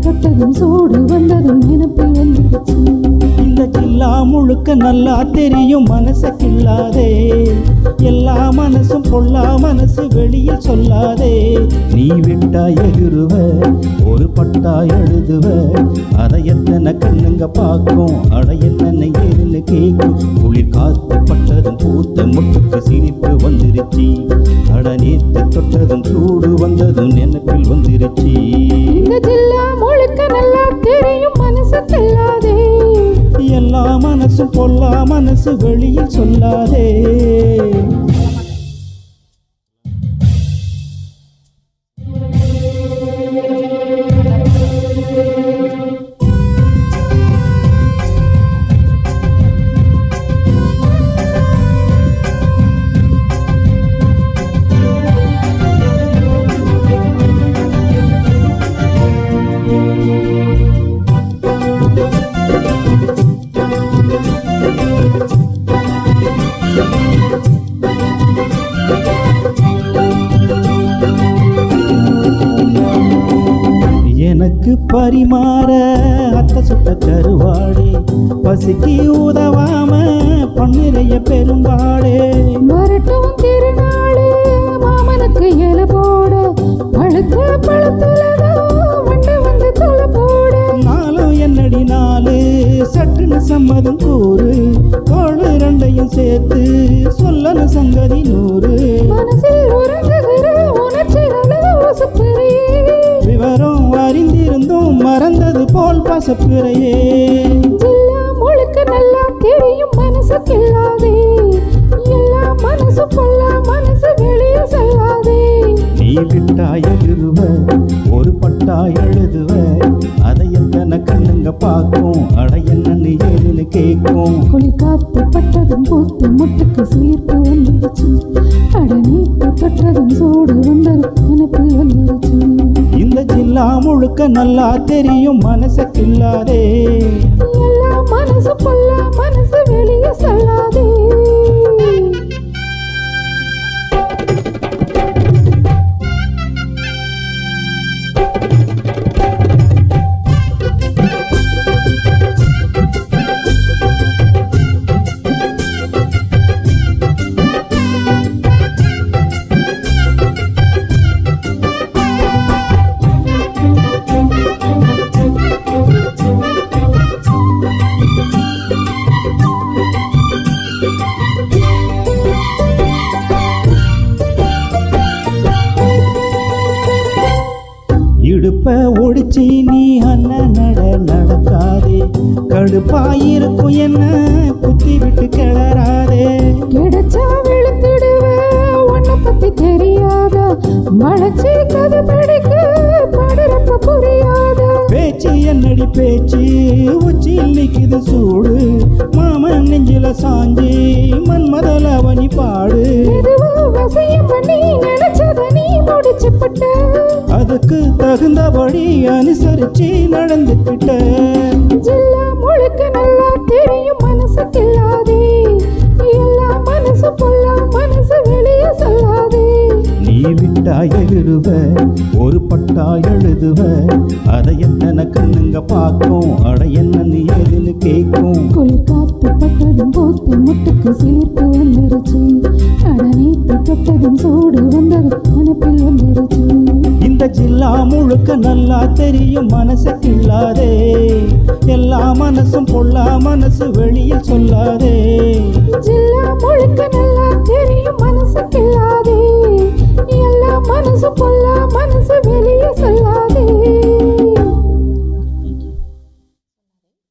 தொட்டதும் சூடு வந்ததும் நினைப்பில் வந்துருச்சு. இந்த ஜில்லா முழுக்க நல்லா தெரியும் மனசை கில்லாதே, எல்லா மனசும் பொல்லா மனசு வெளியில் சொல்லாதே. நீ விட்டா எகிருவ ஒரு பட்டா எழுதுவ, அதை எத்தனை கண்ணுங்க பார்க்கும், அட என்னென்ன ஏதுன்னு கேட்கும். குளிர் காத்து பட்டதும் பூத்த முட்டுக்கு சிரிப்பு வந்துருச்சு, அட நேத்து தொட்டதும் சூடு வந்ததும் நினைப்பில் வந்துருச்சு. இந்த ஜில்லா முழுக்க நல்லா தெரியும் மனசு கில்லாதே, எல்லா மனசும் பொல்லா மனசு வெளியில் சொல்லாதே. எனக்கு பரிமாற அத்தை சுட்ட கருவாடே, பசிக்கு உதவாம பன்னிறைய பெரும்பாடே. வரட்டும் திருநாடு மாமனுக்கு இல போட, பழுத்த பழுத்துலதான் வண்டு வந்து தொலை போட. நாளும் என்னடி நாலு சட்டுன்னு சம்மதம் கூறு, தோಳು ரெண்டையும் சேர்த்து சொல்லணும் சங்கதி 100. மனசில் உறங்குகிற உணர்ச்சிகளை உசுப்புறே, விவரம் அறிந்திருந்தும் மறந்தது போல் பசப்புறையே. ஜில்லா முழுக்க நல்லா தெரியும் மனசு கில்லாதே, எல்லா மனசு பொல்லா மனசு வெளியே செல்லாதே. நீ விட்டா எகிருவ ஒரு பட்டா எழுதுவ, அதை எத்தனை கண்ணுங்க பார்க்கும், அட என்னன்னு ஏதுன்னு கேட்கும். குளிர் காத்து பட்டதும் பூத்து முட்டுக்கு சிலிர்ப்பு வந்துடுச்சு, அட நீத்து தொட்டதும் சூடு வந்ததும் நினைப்பில் வந்துடுச்சு. இந்த ஜில்லா முழுக்க நல்லா தெரியும் மனசை கில்லாதே, எல்லா மனசு பொல்லா மனசு வெளியே செல்லாதே. இடுப்ப ஒடிச்சி நீ அண்ணன் நடக்காதே, கடுப்பாயிருக்கும் என்ன குத்தி விட்டு கிளறாதே. கிடைச்சா வெளுத்துடுவ உன்னை பத்தி தெரியாத, மழைச்சி கதை படிக்க பாடுறப்ப புரியாத. பேச்சு என்னடி பேச்சு உச்சியில் நிக்குது சூடு, மாமன் நெஞ்சில சாஞ்சி மன்மதல அவனி பாடு. மெதுவா வசியம் பண்ணி நினைச்சத நீ முடிச்சு பட்ட, அதுக்கு தகுந்தபடி அனுசரிச்சு நடந்துக்கிட்ட. ஜில்லா முழுக்க நல்லா தெரியும் மனசு கில்லாதே, எல்லா மனசு பொல்லா மனசு வெளியே சொல்லாதே. நீ விட்டா எகிருவ ஒரு பட்டா எழுதுவ, அதை எத்தனை கண்ணுங்க பார்க்கும், அட என்னன்னு ஏதுன்னு கேட்கும். குளிர் காத்து பட்டதும் பூத்த முட்டுக்கு சிலிர்ப்பு வந்துருச்சு, அட நீத்து தொட்டதும் சூடு வந்ததும் நினைப்பில் வந்துருச்சு. இந்த ஜில்லா முழுக்க நல்லா தெரியும் மனசை கில்லாதே, எல்லா மனசும் பொல்லா மனசு வெளியில் சொல்லாதே. ஜில்லா முழுக்க நல்லா தெரியும் மனசு கில்லாதே, எல்லா மனசு பொல்லா மனசு வெளியே சொல்லாதே.